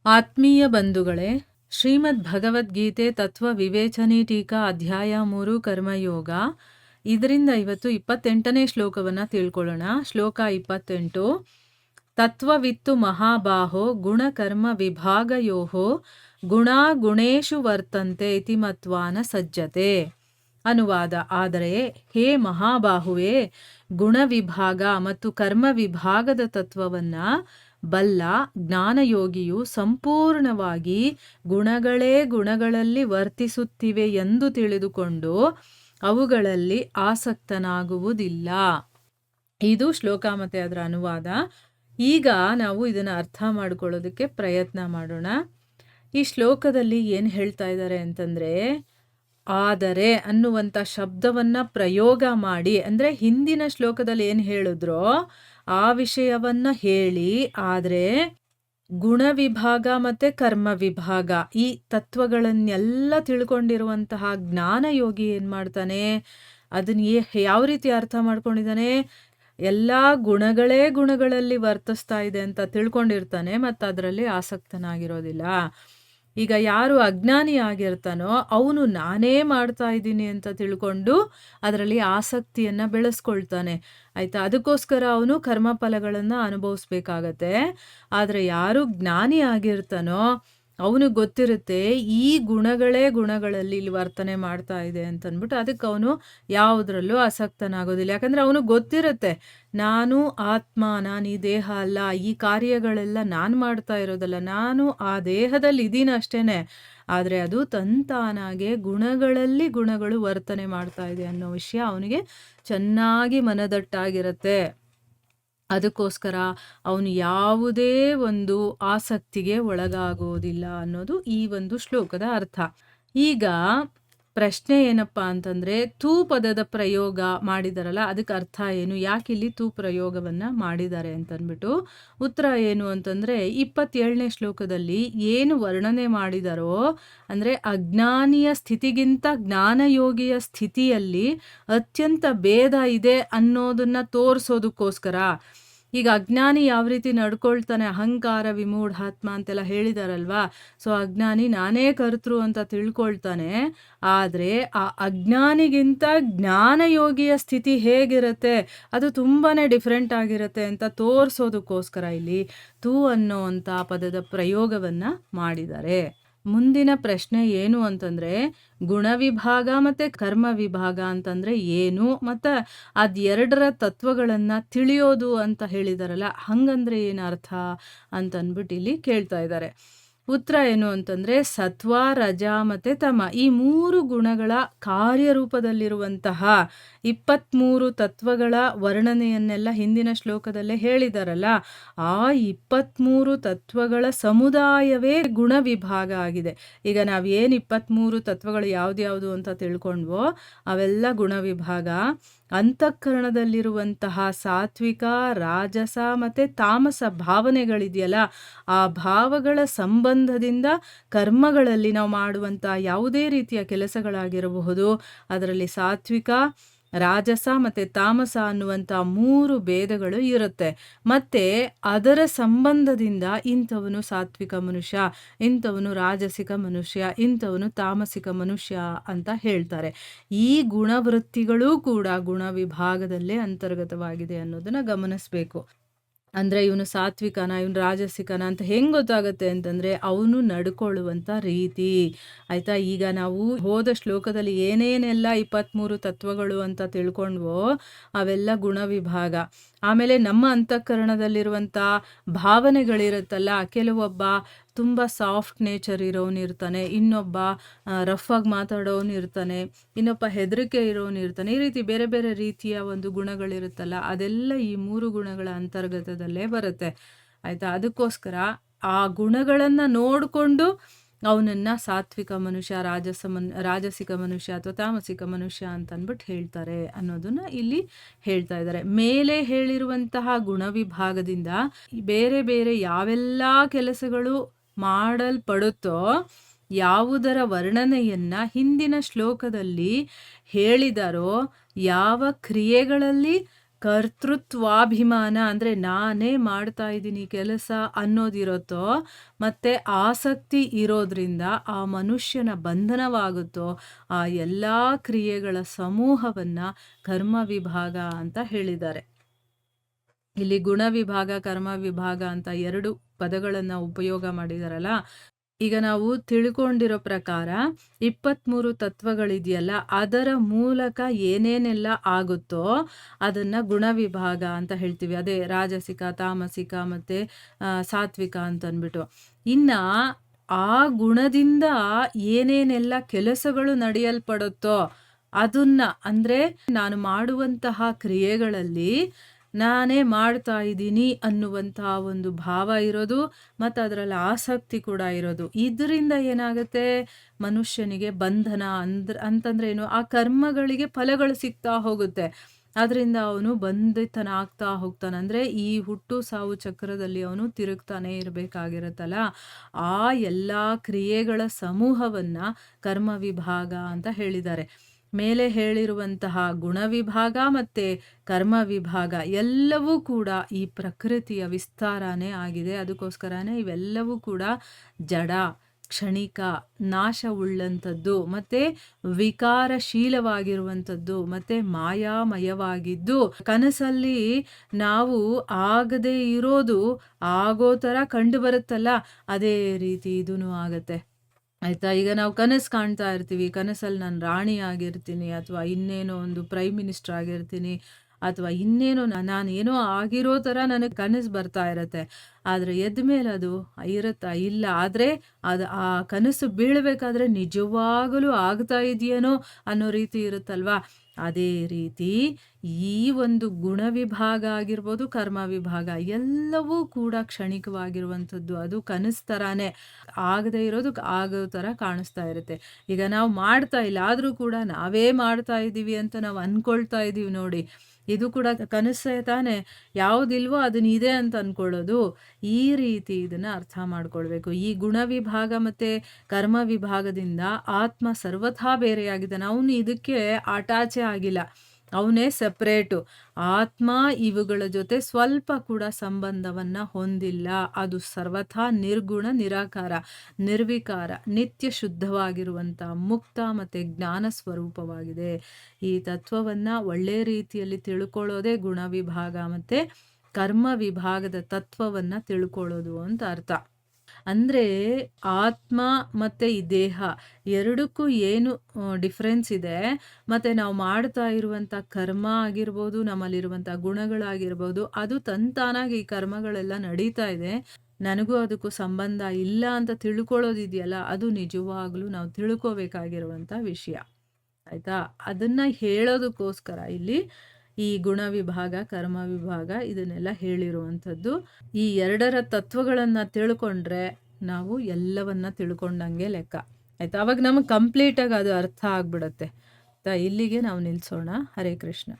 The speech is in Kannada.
ಆತ್ಮೀಯ ಬಂಧುಗಳೇ, ಶ್ರೀಮದ್ ಭಗವದ್ಗೀತೆ ತತ್ವ ವಿವೇಚನೆ ಟೀಕಾ ಅಧ್ಯಾಯ 3 ಕರ್ಮಯೋಗ. ಇದರಿಂದ ಇವತ್ತು 28ನೇ ಶ್ಲೋಕವನ್ನು ತಿಳ್ಕೊಳ್ಳೋಣ. ಶ್ಲೋಕ 28. ತತ್ವವಿತ್ತು ಮಹಾಬಾಹೋ ಗುಣಕರ್ಮ ವಿಭಾಗಯೋಹೋ ಗುಣಾ ಗುಣೇಶು ವರ್ತಂತೆ ಇತಿ ಮತ್ವಾನ ಸಜ್ಜತೆ. ಅನುವಾದ. ಆದರೆ ಹೇ ಮಹಾಬಾಹುವೆ, ಗುಣ ವಿಭಾಗ ಮತ್ತು ಕರ್ಮ ವಿಭಾಗದ ತತ್ವವನ್ನು ಬಲ್ಲ ಜ್ಞಾನಯೋಗಿಯು ಸಂಪೂರ್ಣವಾಗಿ ಗುಣಗಳೇ ಗುಣಗಳಲ್ಲಿ ವರ್ತಿಸುತ್ತಿವೆ ಎಂದು ತಿಳಿದುಕೊಂಡು ಅವುಗಳಲ್ಲಿ ಆಸಕ್ತನಾಗುವುದಿಲ್ಲ. ಇದು ಶ್ಲೋಕ ಮತ್ತು ಅದರ ಅನುವಾದ. ಈಗ ನಾವು ಇದನ್ನು ಅರ್ಥ ಮಾಡ್ಕೊಳ್ಳೋದಕ್ಕೆ ಪ್ರಯತ್ನ ಮಾಡೋಣ. ಈ ಶ್ಲೋಕದಲ್ಲಿ ಏನು ಹೇಳ್ತಾ ಇದ್ದಾರೆ ಅಂತಂದರೆ, ಆದರೆ ಅನ್ನುವಂಥ ಶಬ್ದವನ್ನು ಪ್ರಯೋಗ ಮಾಡಿ, ಅಂದರೆ ಹಿಂದಿನ ಶ್ಲೋಕದಲ್ಲಿ ಏನು ಹೇಳಿದ್ರೋ ಆ ವಿಷಯವನ್ನು ಹೇಳಿ, ಆದರೆ ಗುಣ ವಿಭಾಗ ಮತ್ತು ಕರ್ಮ ವಿಭಾಗ ಈ ತತ್ವಗಳನ್ನೆಲ್ಲ ತಿಳ್ಕೊಂಡಿರುವಂತಹ ಜ್ಞಾನಯೋಗಿ ಏನು ಮಾಡ್ತಾನೆ, ಅದನ್ನ ಯಾವ ರೀತಿ ಅರ್ಥ ಮಾಡ್ಕೊಂಡಿದ್ದಾನೆ, ಎಲ್ಲ ಗುಣಗಳೇ ಗುಣಗಳಲ್ಲಿ ವರ್ತಿಸ್ತಾ ಇದೆ ಅಂತ ತಿಳ್ಕೊಂಡಿರ್ತಾನೆ ಮತ್ತು ಅದರಲ್ಲಿ ಆಸಕ್ತನಾಗಿರೋದಿಲ್ಲ. ಈಗ ಯಾರು ಅಜ್ಞಾನಿ ಆಗಿರ್ತಾನೋ ಅವನು ನಾನೇ ಮಾಡ್ತಾ ಇದ್ದೀನಿ ಅಂತ ತಿಳ್ಕೊಂಡು ಅದರಲ್ಲಿ ಆಸಕ್ತಿಯನ್ನು ಬೆಳೆಸ್ಕೊಳ್ತಾನೆ, ಆಯಿತಾ. ಅದಕ್ಕೋಸ್ಕರ ಅವನು ಕರ್ಮಫಲಗಳನ್ನು ಅನುಭವಿಸ್ಬೇಕಾಗತ್ತೆ. ಆದರೆ ಯಾರು ಜ್ಞಾನಿ ಆಗಿರ್ತಾನೋ ಅವನು ಗೊತ್ತಿರುತ್ತೆ ಈ ಗುಣಗಳೇ ಗುಣಗಳಲ್ಲಿ ಇಲ್ಲಿ ವರ್ತನೆ ಮಾಡ್ತಾ ಇದೆ ಅಂತಂದ್ಬಿಟ್ಟು ಅದಕ್ಕೆ ಅವನು ಯಾವುದರಲ್ಲೂ ಆಸಕ್ತನಾಗೋದಿಲ್ಲ. ಯಾಕಂದರೆ ಅವನು ಗೊತ್ತಿರುತ್ತೆ ನಾನು ಆತ್ಮ, ನಾನು ಈ ದೇಹ ಅಲ್ಲ, ಈ ಕಾರ್ಯಗಳೆಲ್ಲ ನಾನು ಮಾಡ್ತಾ ಇರೋದಲ್ಲ, ನಾನು ಆ ದೇಹದಲ್ಲಿ ಇದ್ದೀನಿ ಅಷ್ಟೇ, ಆದರೆ ಅದು ತಂತಾನಾಗೆ ಗುಣಗಳಲ್ಲಿ ಗುಣಗಳು ವರ್ತನೆ ಮಾಡ್ತಾ ಇದೆ ಅನ್ನೋ ವಿಷಯ ಅವನಿಗೆ ಚೆನ್ನಾಗಿ ಮನದಟ್ಟಾಗಿರುತ್ತೆ. ಅದಕ್ಕೋಸ್ಕರ ಅವನು ಯಾವುದೇ ಒಂದು ಆಸಕ್ತಿಗೆ ಒಳಗಾಗೋದಿಲ್ಲ ಅನ್ನೋದು ಈ ಒಂದು ಶ್ಲೋಕದ ಅರ್ಥ. ಈಗ ಪ್ರಶ್ನೆ ಏನಪ್ಪ ಅಂತಂದರೆ, ತೂ ಪದದ ಪ್ರಯೋಗ ಮಾಡಿದಾರಲ್ಲ ಅದಕ್ಕೆ ಅರ್ಥ ಏನು, ಯಾಕೆ ಇಲ್ಲಿ ತೂ ಪ್ರಯೋಗವನ್ನು ಮಾಡಿದ್ದಾರೆ ಅಂತಂದ್ಬಿಟ್ಟು ಉತ್ತರ ಏನು ಅಂತಂದರೆ, 27ನೇ ಶ್ಲೋಕದಲ್ಲಿ ಏನು ವರ್ಣನೆ ಮಾಡಿದಾರೋ ಅಂದರೆ ಅಜ್ಞಾನಿಯ ಸ್ಥಿತಿಗಿಂತ ಜ್ಞಾನಯೋಗಿಯ ಸ್ಥಿತಿಯಲ್ಲಿ ಅತ್ಯಂತ ಭೇದ ಇದೆ ಅನ್ನೋದನ್ನು ತೋರಿಸೋದಕ್ಕೋಸ್ಕರ. ಈಗ ಅಜ್ಞಾನಿ ಯಾವ ರೀತಿ ನಡ್ಕೊಳ್ತಾನೆ, ಅಹಂಕಾರ ವಿಮೂಢಾತ್ಮ ಅಂತೆಲ್ಲ ಹೇಳಿದಾರಲ್ವಾ. ಸೊ ಅಜ್ಞಾನಿ ನಾನೇ ಕರ್ತೃ ಅಂತ ತಿಳ್ಕೊಳ್ತಾನೆ, ಆದರೆ ಆ ಅಜ್ಞಾನಿಗಿಂತ ಜ್ಞಾನಯೋಗಿಯ ಸ್ಥಿತಿ ಹೇಗಿರುತ್ತೆ ಅದು ತುಂಬಾ ಡಿಫ್ರೆಂಟ್ ಆಗಿರುತ್ತೆ ಅಂತ ತೋರಿಸೋದಕ್ಕೋಸ್ಕರ ಇಲ್ಲಿ ತೂ ಅನ್ನೋವಂಥ ಪದದ ಪ್ರಯೋಗವನ್ನು ಮಾಡಿದ್ದಾರೆ. ಮುಂದಿನ ಪ್ರಶ್ನೆ ಏನು ಅಂತಂದರೆ, ಗುಣ ವಿಭಾಗ ಮತ್ತು ಕರ್ಮ ವಿಭಾಗ ಅಂತಂದರೆ ಏನು, ಮತ್ತು ಅದೆರಡರ ತತ್ವಗಳನ್ನು ತಿಳಿಯೋದು ಅಂತ ಹೇಳಿದಾರಲ್ಲ, ಹಂಗಂದ್ರೆ ಏನು ಅರ್ಥ ಅಂತಂದ್ಬಿಟ್ಟು ಇಲ್ಲಿ ಕೇಳ್ತಾ ಇದ್ದಾರೆ. ಉತ್ತರ ಏನು ಅಂತಂದರೆ, ಸತ್ವ, ರಜ ಮತ್ತು ತಮ ಈ 3 ಗುಣಗಳ ಕಾರ್ಯರೂಪದಲ್ಲಿರುವಂತಹ 23 ತತ್ವಗಳ ವರ್ಣನೆಯನ್ನೆಲ್ಲ ಹಿಂದಿನ ಶ್ಲೋಕದಲ್ಲೇ ಹೇಳಿದಾರಲ್ಲ, ಆ 23 ತತ್ವಗಳ ಸಮುದಾಯವೇ ಗುಣ ವಿಭಾಗ ಆಗಿದೆ. ಈಗ ನಾವೇನು 23 ತತ್ವಗಳು ಯಾವ್ದ್ಯಾವುದು ಅಂತ ತಿಳ್ಕೊಂಡ್ವೋ ಅವೆಲ್ಲ ಗುಣ ವಿಭಾಗ. ಅಂತಃಕರಣದಲ್ಲಿರುವಂತಹ ಸಾತ್ವಿಕ, ರಾಜಸ ಮತ್ತು ತಾಮಸ ಭಾವನೆಗಳಿದೆಯಲ್ಲ, ಆ ಭಾವಗಳ ಸಂಬಂಧದಿಂದ ಕರ್ಮಗಳಲ್ಲಿ ನಾವು ಮಾಡುವಂಥ ಯಾವುದೇ ರೀತಿಯ ಕೆಲಸಗಳಾಗಿರಬಹುದು ಅದರಲ್ಲಿ ಸಾತ್ವಿಕ, ರಾಜಸ ಮತ್ತು ತಾಮಸ ಅನ್ನುವಂಥ 3 ಭೇದಗಳು ಇರುತ್ತೆ. ಮತ್ತು ಅದರ ಸಂಬಂಧದಿಂದ ಇಂಥವನು ಸಾತ್ವಿಕ ಮನುಷ್ಯ, ಇಂಥವನು ರಾಜಸಿಕ ಮನುಷ್ಯ, ಇಂಥವನು ತಾಮಸಿಕ ಮನುಷ್ಯ ಅಂತ ಹೇಳ್ತಾರೆ. ಈ ಗುಣವೃತ್ತಿಗಳೂ ಕೂಡ ಗುಣ ವಿಭಾಗದಲ್ಲೇ ಅಂತರ್ಗತವಾಗಿದೆ ಅನ್ನೋದನ್ನು ಗಮನಿಸಬೇಕು. ಅಂದರೆ ಇವನು ಸಾತ್ವಿಕನ, ಇವನು ರಾಜಸಿಕನ ಅಂತ ಹೆಂಗೆ ಗೊತ್ತಾಗುತ್ತೆ ಅಂತಂದರೆ ಅವನು ನಡ್ಕೊಳ್ಳುವಂಥ ರೀತಿ, ಆಯಿತಾ. ಈಗ ನಾವು ಹೋದ ಶ್ಲೋಕದಲ್ಲಿ ಏನೇನೆಲ್ಲ 23 ತತ್ವಗಳು ಅಂತ ತಿಳ್ಕೊಂಡ್ವೋ ಅವೆಲ್ಲ ಗುಣ ವಿಭಾಗ. ಆಮೇಲೆ ನಮ್ಮ ಅಂತಃಕರಣದಲ್ಲಿರುವಂಥ ಭಾವನೆಗಳಿರುತ್ತಲ್ಲ, ಕೆಲವೊಬ್ಬ ತುಂಬ ಸಾಫ್ಟ್ ನೇಚರ್ ಇರೋನು ಇರ್ತಾನೆ, ಇನ್ನೊಬ್ಬ ರಫ್ ಆಗಿ ಮಾತಾಡೋನು ಇರ್ತಾನೆ, ಇನ್ನೊಬ್ಬ ಹೆದರಿಕೆ ಇರೋನು ಇರ್ತಾನೆ. ಈ ರೀತಿ ಬೇರೆ ಬೇರೆ ರೀತಿಯ ಒಂದು ಗುಣಗಳಿರುತ್ತಲ್ಲ, ಅದೆಲ್ಲ ಈ 3 ಗುಣಗಳ ಅಂತರ್ಗತದಲ್ಲೇ ಬರುತ್ತೆ, ಆಯಿತಾ. ಅದಕ್ಕೋಸ್ಕರ ಆ ಗುಣಗಳನ್ನು ನೋಡಿಕೊಂಡು ಅವನನ್ನು ಸಾತ್ವಿಕ ಮನುಷ್ಯ, ರಾಜಸಿಕ ಮನುಷ್ಯ ಅಥವಾ ತಾಮಸಿಕ ಮನುಷ್ಯ ಅಂತ ಅಂದ್ಬಿಟ್ಟು ಹೇಳ್ತಾರೆ ಅನ್ನೋದನ್ನು ಇಲ್ಲಿ ಹೇಳ್ತಾ ಇದ್ದಾರೆ. ಮೇಲೆ ಹೇಳಿರುವಂತಹ ಗುಣ ವಿಭಾಗದಿಂದ ಬೇರೆ ಬೇರೆ ಯಾವೆಲ್ಲ ಕೆಲಸಗಳು ಮಾಡಲ್ಪಡುತ್ತೋ ಯಾವುದರ ವರ್ಣನೆಯನ್ನು ಹಿಂದಿನ ಶ್ಲೋಕದಲ್ಲಿ ಹೇಳಿದಾರೋ, ಯಾವ ಕ್ರಿಯೆಗಳಲ್ಲಿ ಕರ್ತೃತ್ವಾಭಿಮಾನ ಅಂದರೆ ನಾನೇ ಮಾಡ್ತಾ ಇದ್ದೀನಿ ಕೆಲಸ ಅನ್ನೋದಿರುತ್ತೋ, ಮತ್ತು ಆಸಕ್ತಿ ಇರೋದ್ರಿಂದ ಆ ಮನುಷ್ಯನ ಬಂಧನವಾಗುತ್ತೋ, ಆ ಎಲ್ಲ ಕ್ರಿಯೆಗಳ ಸಮೂಹವನ್ನು ಕರ್ಮ ವಿಭಾಗ ಅಂತ ಹೇಳಿದ್ದಾರೆ. ಇಲ್ಲಿ ಗುಣ ವಿಭಾಗ, ಕರ್ಮ ವಿಭಾಗ ಅಂತ 2 ಪದಗಳನ್ನು ಉಪಯೋಗ ಮಾಡಿದಾರಲ್ಲ. ಈಗ ನಾವು ತಿಳ್ಕೊಂಡಿರೋ ಪ್ರಕಾರ 23 ತತ್ವಗಳಿದೆಯಲ್ಲ, ಅದರ ಮೂಲಕ ಏನೇನೆಲ್ಲ ಆಗುತ್ತೋ ಅದನ್ನು ಗುಣ ವಿಭಾಗ ಅಂತ ಹೇಳ್ತೀವಿ. ಅದೇ ರಾಜಸಿಕ, ತಾಮಸಿಕ ಮತ್ತು ಸಾತ್ವಿಕ ಅಂತಂದ್ಬಿಟ್ಟು. ಇನ್ನು ಆ ಗುಣದಿಂದ ಏನೇನೆಲ್ಲ ಕೆಲಸಗಳು ನಡೆಯಲ್ಪಡುತ್ತೋ ಅದನ್ನು, ಅಂದರೆ ನಾನು ಮಾಡುವಂತಹ ಕ್ರಿಯೆಗಳಲ್ಲಿ ನಾನೇ ಮಾಡ್ತಾ ಇದ್ದೀನಿ ಅನ್ನುವಂತಹ ಒಂದು ಭಾವ ಇರೋದು, ಮತ್ತು ಅದರಲ್ಲಿ ಆಸಕ್ತಿ ಕೂಡ ಇರೋದು. ಇದರಿಂದ ಏನಾಗುತ್ತೆ, ಮನುಷ್ಯನಿಗೆ ಬಂಧನ ಅಂತಂದ್ರೆ ಏನು, ಆ ಕರ್ಮಗಳಿಗೆ ಫಲಗಳು ಸಿಗ್ತಾ ಹೋಗುತ್ತೆ. ಅದರಿಂದ ಅವನು ಬಂಧಿತನ ಆಗ್ತಾ ಹೋಗ್ತಾನೆ. ಅಂದರೆ ಈ ಹುಟ್ಟು ಸಾವು ಚಕ್ರದಲ್ಲಿ ಅವನು ತಿರುಗ್ತಾನೆ ಇರಬೇಕಾಗಿರುತ್ತಲ್ಲ. ಆ ಎಲ್ಲ ಕ್ರಿಯೆಗಳ ಸಮೂಹವನ್ನು ಕರ್ಮ ವಿಭಾಗ ಅಂತ ಹೇಳಿದ್ದಾರೆ. ಮೇಲೆ ಹೇಳಿರುವಂತಹ ಗುಣ ವಿಭಾಗ ಮತ್ತು ಕರ್ಮ ವಿಭಾಗ ಎಲ್ಲವೂ ಕೂಡ ಈ ಪ್ರಕೃತಿಯ ವಿಸ್ತಾರನೇ ಆಗಿದೆ. ಅದಕ್ಕೋಸ್ಕರನೇ ಇವೆಲ್ಲವೂ ಕೂಡ ಜಡ, ಕ್ಷಣಿಕ, ನಾಶವುಳ್ಳಂಥದ್ದು ಮತ್ತು ವಿಕಾರಶೀಲವಾಗಿರುವಂಥದ್ದು ಮತ್ತು ಮಾಯಾಮಯವಾಗಿದ್ದು, ಕನಸಲ್ಲಿ ನಾವು ಆಗದೇ ಇರೋದು ಆಗೋ ಥರ ಕಂಡು ಬರುತ್ತಲ್ಲ, ಅದೇ ರೀತಿ ಇದೂ ಆಗತ್ತೆ. ಆಯಿತಾ. ಈಗ ನಾವು ಕನಸು ಕಾಣ್ತಾ ಇರ್ತೀವಿ, ಕನಸಲ್ಲಿ ನಾನು ರಾಣಿ ಆಗಿರ್ತೀನಿ, ಅಥವಾ ಇನ್ನೇನೋ ಒಂದು ಪ್ರೈಮ್ ಮಿನಿಸ್ಟರ್ ಆಗಿರ್ತೀನಿ, ಅಥವಾ ಇನ್ನೇನೋ ನಾನೇನೋ ಆಗಿರೋ ಥರ ನನಗೆ ಕನಸು ಬರ್ತಾ ಇರತ್ತೆ. ಆದರೆ ಎದ್ದ ಮೇಲೆ ಅದು ಇರುತ್ತಾ, ಇಲ್ಲ. ಆದರೆ ಅದು ಆ ಕನಸು ಬೀಳಬೇಕಾದ್ರೆ ನಿಜವಾಗಲೂ ಆಗ್ತಾ ಇದೆಯೇನೋ ಅನ್ನೋ ರೀತಿ ಇರುತ್ತಲ್ವಾ. ಅದೇ ರೀತಿ ಈ ಒಂದು ಗುಣ ವಿಭಾಗ ಆಗಿರ್ಬೋದು, ಕರ್ಮ ವಿಭಾಗ ಎಲ್ಲವೂ ಕೂಡ ಕ್ಷಣಿಕವಾಗಿರುವಂಥದ್ದು. ಅದು ಕನಸು ಥರಾನೇ, ಆಗದೇ ಇರೋದು ಆಗೋ ಥರ ಕಾಣಿಸ್ತಾ ಇರುತ್ತೆ. ಈಗ ನಾವು ಮಾಡ್ತಾ ಇಲ್ಲ, ಆದರೂ ಕೂಡ ನಾವೇ ಮಾಡ್ತಾ ಇದ್ದೀವಿ ಅಂತ ನಾವು ಅಂದ್ಕೊಳ್ತಾ ಇದ್ದೀವಿ ನೋಡಿ. ಇದು ಕೂಡ ಕನಸೇ ತಾನೇ. ಯಾವುದಿಲ್ವೋ ಅದನ್ನ ಇದೆ ಅಂತ ಅಂದ್ಕೊಳ್ಳೋದು. ಈ ರೀತಿ ಇದನ್ನು ಅರ್ಥ ಮಾಡ್ಕೊಳ್ಬೇಕು. ಈ ಗುಣ ವಿಭಾಗ ಮತ್ತು ಕರ್ಮ ವಿಭಾಗದಿಂದ ಆತ್ಮ ಸರ್ವಥಾ ಬೇರೆಯಾಗಿದ್ದಾನೆ. ಅವನು ಇದಕ್ಕೆ ಅಟ್ಯಾಚೇ ಆಗಿಲ್ಲ, ಅವನೇ ಸಪ್ರೇಟು. ಆತ್ಮ ಇವುಗಳ ಜೊತೆ ಸ್ವಲ್ಪ ಕೂಡ ಸಂಬಂಧವನ್ನು ಹೊಂದಿಲ್ಲ. ಅದು ಸರ್ವಥಾ ನಿರ್ಗುಣ, ನಿರಾಕಾರ, ನಿರ್ವಿಕಾರ, ನಿತ್ಯ ಶುದ್ಧವಾಗಿರುವಂಥ ಮುಕ್ತ ಮತ್ತು ಜ್ಞಾನ ಸ್ವರೂಪವಾಗಿದೆ. ಈ ತತ್ವವನ್ನು ಒಳ್ಳೆಯ ರೀತಿಯಲ್ಲಿ ತಿಳ್ಕೊಳ್ಳೋದೇ ಗುಣ ವಿಭಾಗ ಮತ್ತು ಕರ್ಮ ವಿಭಾಗದ ತತ್ವವನ್ನು ತಿಳ್ಕೊಳ್ಳೋದು ಅಂತ ಅರ್ಥ. ಅಂದರೆ ಆತ್ಮ ಮತ್ತು ಈ ದೇಹ ಎರಡಕ್ಕೂ ಏನು ಡಿಫ್ರೆನ್ಸ್ ಇದೆ, ಮತ್ತು ನಾವು ಮಾಡ್ತಾ ಇರುವಂಥ ಕರ್ಮ ಆಗಿರ್ಬೋದು, ನಮ್ಮಲ್ಲಿರುವಂಥ ಗುಣಗಳಾಗಿರ್ಬೋದು, ಅದು ತಂತಾನಾಗಿ ಈ ಕರ್ಮಗಳೆಲ್ಲ ನಡೀತಾ ಇದೆ, ನನಗೂ ಅದಕ್ಕೂ ಸಂಬಂಧ ಇಲ್ಲ ಅಂತ ತಿಳ್ಕೊಳ್ಳೋದಿದೆಯಲ್ಲ, ಅದು ನಿಜವಾಗ್ಲೂ ನಾವು ತಿಳ್ಕೋಬೇಕಾಗಿರುವಂಥ ವಿಷಯ. ಆಯಿತಾ. ಅದನ್ನು ಹೇಳೋದಕ್ಕೋಸ್ಕರ ಇಲ್ಲಿ ಈ ಗುಣ ವಿಭಾಗ, ಕರ್ಮ ವಿಭಾಗ ಇದನ್ನೆಲ್ಲ ಹೇಳಿರುವಂಥದ್ದು. ಈ 2ರ ತತ್ವಗಳನ್ನು ತಿಳ್ಕೊಂಡ್ರೆ ನಾವು ಎಲ್ಲವನ್ನ ತಿಳ್ಕೊಂಡಂಗೆ ಲೆಕ್ಕ. ಆಯಿತಾ. ಅವಾಗ ನಮಗೆ ಕಂಪ್ಲೀಟಾಗಿ ಅದು ಅರ್ಥ ಆಗ್ಬಿಡುತ್ತೆ. ಇಲ್ಲಿಗೆ ನಾವು ನಿಲ್ಲಿಸೋಣ. ಹರೇ ಕೃಷ್ಣ.